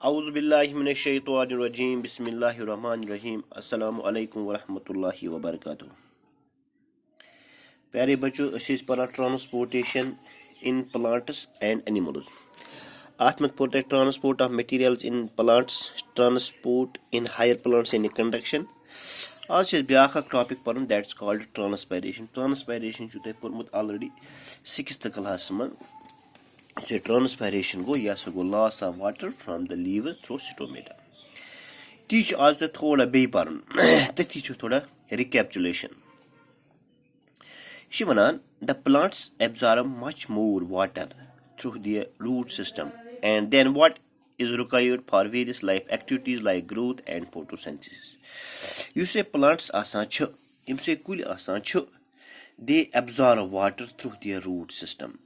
Auzu billahi mineşşeytanirracim. Bismillahirrahmanirrahim. Assalamu alaikum wa rahmatullahi wa barakatuh. प्यारे बच्चों अस पढ़ान transportation in plants and animals अत में पोर transport of materials in plants transport in higher plants in conduction आज ब्या टॉपिक पढ़ दैट्स कॉल्ड ट्रांसपायरेशन ट्रांसपायरेशन पोर्मुत ऑलरेडी 6th क्लास में ट्रांसपायरेशन गो यह गो loss of water from the leaves through stomata ती आज थोड़ा बे पढ़ तथी थोड़ा रिकैप्चुलेशन the plants absorb much more water through their root system and then what is required for various life activities like growth and photosynthesis. You say plants they absorb water through their root system.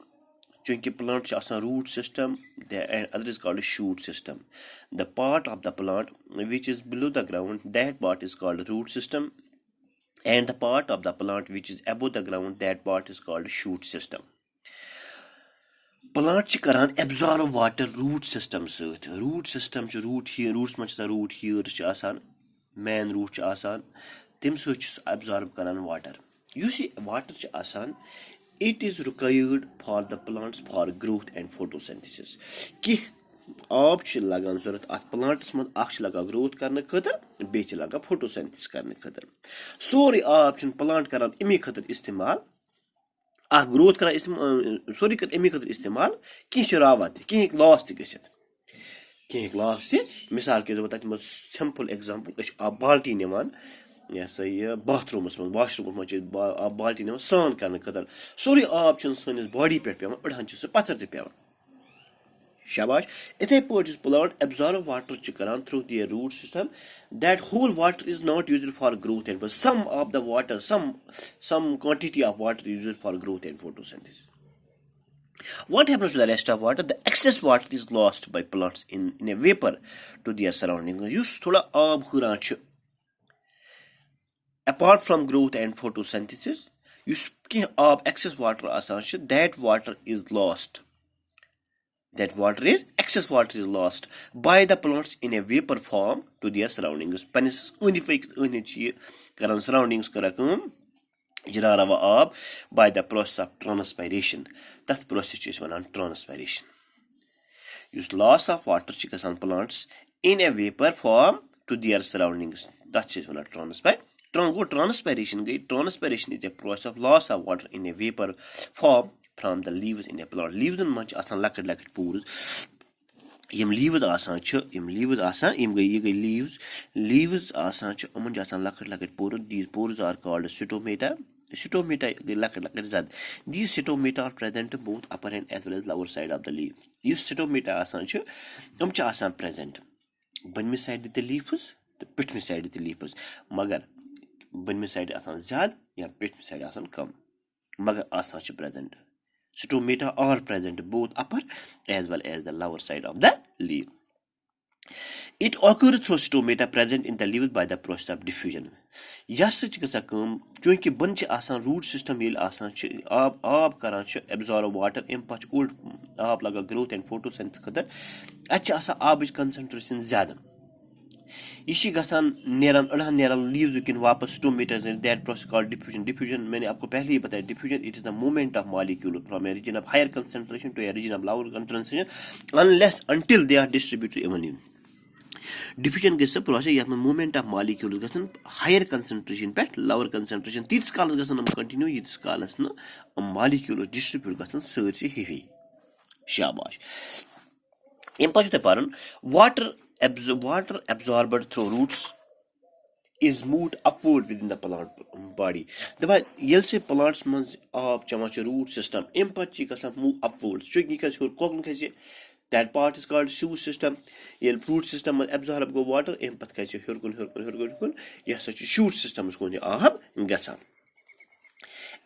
Chunki plants root system and other is called a shoot system. The part of the plant which is below the ground, that part is called root system. And the part of the plant which is above the ground, that part is called shoot system. Plant karan absorb water root system sith. Root system root here, roots much the root here asan, main root asan, tim such absorb karan water. You see water asan, it is required for the plants for growth and photosynthesis. Ki आब लगान जरूरत अत plants मज लगा growth करने खतर बे लगा photosynthesis करने खतर सोरे आब प्लांट करान अमी खतर इस्तेमाल ग्रोथ करान सोरे कर अमी खतर इस्तेमाल कह रावत कह लॉस लॉस मिसाल के तौर पर सिंपल एग्जांपल आब बाल्टी निवान यह सा यह बाथरूमस मज वाशरूम मज आब बाल्टी निवान सान करने खतर सोरे आब सनिस बॉडी पे पेवान अड़हन पत्थर ते पेवान Shabash. Ithe put plant absorb water karan through their root system. That whole water is not used for growth and but some of the water, some quantity of water is used for growth and photosynthesis. What happens to the rest of water? The excess water is lost by plants in a vapor to their surroundings. Use thoda aab huran apart from growth and photosynthesis, use excess water asan that water is lost. That excess water is lost by the plants in a vapor form to their surroundings. Panis karan surroundings karakam jirarawa ab by the process of transpiration. That process is one on transpiration. Use loss of water chikasan plants in a vapor form to their surroundings. That is one on transpiration. Transpiration is a process of loss of water in a vapor form from the leaves in a plant. Leaves in much asan lakad pores. Leaves asan leaves asan lakad pores. These pores are called stomata. Stomata lakad zad. These stomata are present both upper and as well as lower side of the leaf. These stomata asan present. Banmi side the leaves, the pitmi side the leaves. Magar banmi side asan zad ya pitmi side asan kam. Magar asan present. Stomata are present both upper as well as the lower side of the leaf. It occurs through stomata present in the leaves by the process of diffusion. Yes, chunki bunch asan root system yel asan aab karan absorb water impach old aab laga growth and photosynthesis khatar acha asa aabich concentration zyada. इसी गसान नेरन अड़हन नेरन leaves you can वापस stomata that process called diffusion diffusion मैंने आपको पहले ही बताया diffusion it is the movement of molecule from a region of higher concentration to a region of lower concentration unless until they are distributed evenly. Diffusion गस process यत movement of molecule गसन higher concentration पे lower concentration तीस कालस गसन continue यीस कालस न मॉलिक्यूल डिस्ट्रीब्यूट गसन सरसी हिवी शाबाश एम पछ ते पारन water absorbed through roots is moved upward within the plant body. The yel se plants mans aab chama root system impact chi move upwards. Chunki kas hor kokun khaise that part is called shoot system. Yel root system absorb go water impact khaise hurkun yes such shoot system is going aab gasan.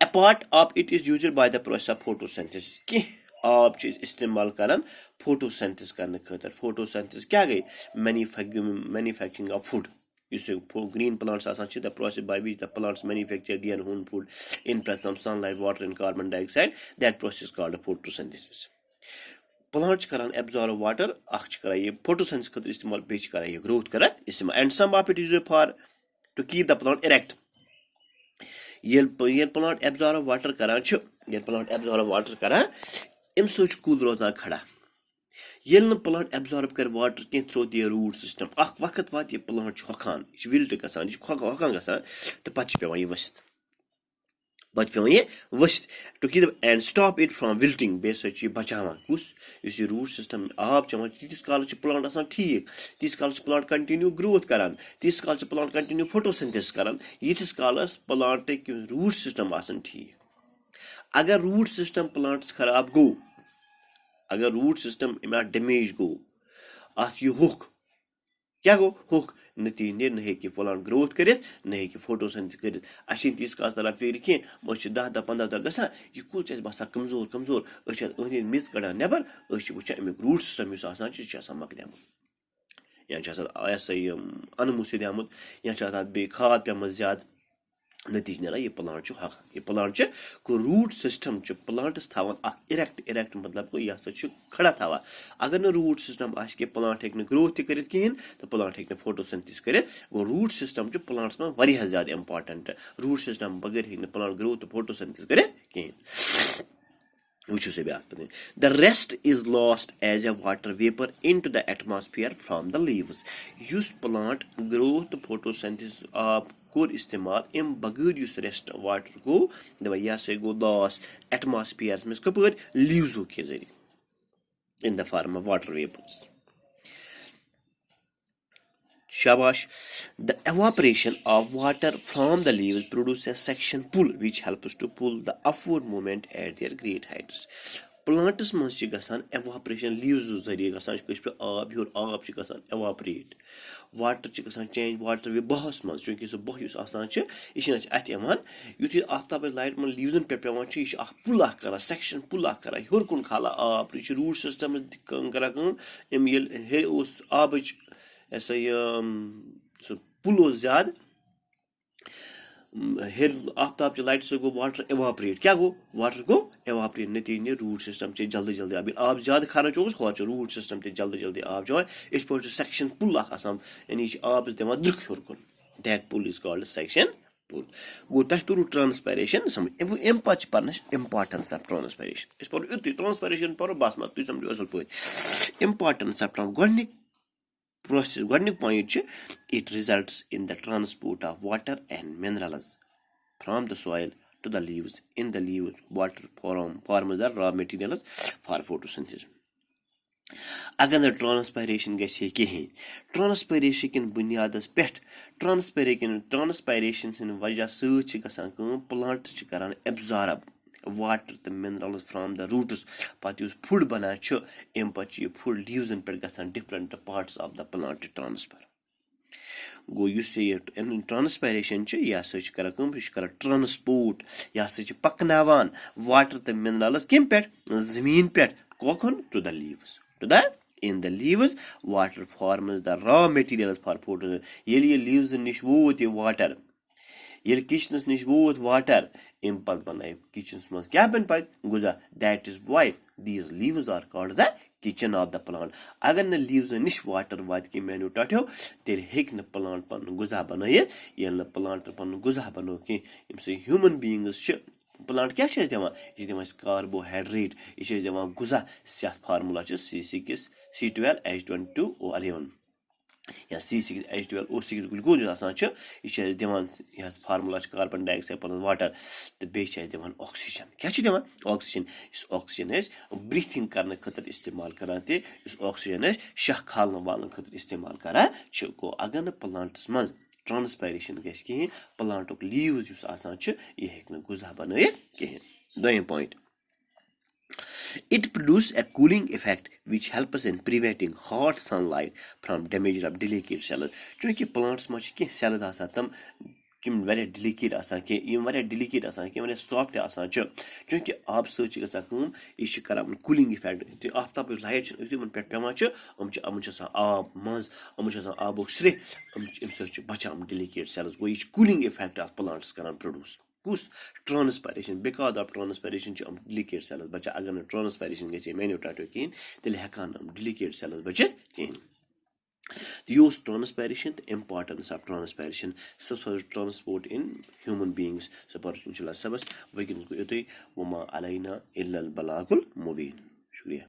A part of it is used by the process of photosynthesis. Ki आप चीज इस्तेमाल करन photosynthesis करने खतर photosynthesis क्या गई manufacturing of food You green plants are the process by which the plants manufacture their own food in presence of sunlight, water, and carbon dioxide. That process is called photosynthesis. plant karan absorb water akh karan ye photosynthesis khatir istemal be karan ye growth karat istemal and some of it is used for to keep the plant erect yel plant absorb water karan chu yel plant absorb water karan im soch cool rozan khada yel na plant absorb kar water kin through the root system akh waqt vat ye plant hokan ish wilt gasan ish hokan gasan te pat pevan ye wasit to keep and stop it from wilting basically bachavan kus is your root system aap chaman this college plant asan theek this college plant continue growth karan this college plant continue photosynthesis karan this college plant ke root system asan theek agar root system plants kharab go agar root system ima damage go at you hook क्या गो होक नतीजे न है कि plant growth करित न है कि फोटोसिंथेसिस करित अशिन तीस का तरह फिर कि मछ 10-15 गसा ये कुल चीज बसा कमजोर अछ अहन मिस कड़ा नेबर अछ वुचा अमिक रूट सिस्टम युस आसान छ आसान मकलियाम या छ ऐसा अनमुसिद आमुत या छ बे खाद पे ज्यादा नतीजे ना ये प्लांट छ हक ये प्लांट छ को रूट सिस्टम छ प्लांट्स थावन इरेक्ट मतलब को या छ खड़ा थावा अगर न रूट सिस्टम आस के प्लांट हेक न ग्रोथ करित किन तो प्लांट हेक न फोटोसिंथेसिस करित वो रूट सिस्टम छ प्लांट्स में वरिया ज्यादा इंपॉर्टेंट रूट सिस्टम बगैर हेक न प्लांट ग्रोथ फोटोसिंथेसिस करित किन which is the rest is lost as a water vapor into the atmosphere from the leaves use plant growth photosynthesis of core इस्तेमाल M बगैर यूस रेस्ट वाटर गो दवा या से गो loss atmosphere में Kapoor leaves के जरिए in the form of water vapours shabash the evaporation of water from the leaves produces a section pull which helps to pull the upward movement at their great heights plants mans chi gasan evaporation leaves zariye gasan kuch pe aab yor aab chi gasan evaporate water chi gasan change water we bahas mans chunki so bah yus asan chi ishina at yaman yuthi aftab light man leaves pe pevan chi ish akh pull akh kara section pull akh kara yor kun khala aab rich root system kara kun em yel her us aab ऐसा पुलो ज्यादा हेर आफ्ताब च light से गो water evaporate क्या गो water को evaporate नतीजे root system से जल्दी अभी आप ज्यादा खर्च हो रूट सिस्टम से जल्दी आप जो इस पर सेक्शन पुल आसाम यानी आप दिवान दुख हेर कुन that pull is called section pull गो तह तुरु ट्रांसपैरेशन समझ एम पच पर इंपॉर्टेंस ऑफ ट्रांसपैरेशन इस पर ट्रांसपैरेशन पर बस मत तुम समझो असल पे इंपॉर्टेंस ऑफ गॉडनिक process gonic point it results in the transport of water and minerals from the soil to the leaves in the leaves water forms the raw materials for photosynthesis agar transpiration gese kehin transpiration kin bunyadas pet transpiration sin wajah search chi gasan plant chi karan absorb water the minerals from the roots but use food bana chu empachi food leaves and per gasan different parts of the plant transfer go you see it in transpiration chu ya search kara kara transport ya search paknavan water the minerals kim pet zameen pet kokon to the leaves to the in the leaves water forms the raw materials for food yeli leaves nish wood water yel kitchens nish wood water impact banai kitchens mas kya ban pai guza that is why these leaves are called the kitchen of the plant agar na leaves nish water wat ki menu tatyo tel hek na plant pan guza banai yel na plant pan guza bano ki imse human beings plant kya chhe devan is devan carbohydrate is devan guza sya formula ch C12H22O11 या C6H12O6 glucose आसान छ ये दिवान यह formula छ carbon dioxide पर water तो बे छ दिवान oxygen क्या छ दिवान ऑक्सीजन इस ऑक्सीजन है ब्रीथिंग करने खतर इस्तेमाल करा ते इस ऑक्सीजन है शह खालने वाले खतर इस्तेमाल करा छ को अगर न प्लांट्स में ट्रांसपायरेशन गस के प्लांट को लीव्स युस आसान छ ये हेक न गुजा बनाए के दोयम point It produces a cooling effect which helps in preventing hot sunlight from damage of delicate cells. चूँकि plants में के cells आसान तम किम वारे delicate आसान के ये वारे delicate आसान के वारे soft आसान च चूँकि आप search का साकूम इस कराम cooling effect तो आफ्ताब light इस मन पेट पेमा च अमुच आसान आब मज़ अमुच आसान आबोक श्रे अम search बचा delicate cells वो इस cooling effect of plants कराम produce کُس ٹرانسپایریشن بِکاز آف ٹرانسپایریشن چھِ یِم ڈِلِکیٹ سیلٕز بَچان اگر نہٕ ٹرانسپایریشن گژھِ مینیوٹاٹو کِہیٖنۍ تیٚلہِ ہٮ۪کان نہٕ یِم ڈِلِکیٹ سیلٕز بٔچِتھ کِہیٖنۍ تہٕ یہِ اوس ٹرانسپایریشن تہٕ اِمپاٹنس آف ٹرانسپایریشن ٹرانسپورٹ اِن ہیوٗمن بیٖنگٕس سُہ پَر اِنشاء اللہ صبس وٕنکیٚنس گوٚو یُتُے وما علینا الا البلاغ المبیٖن شُکریہ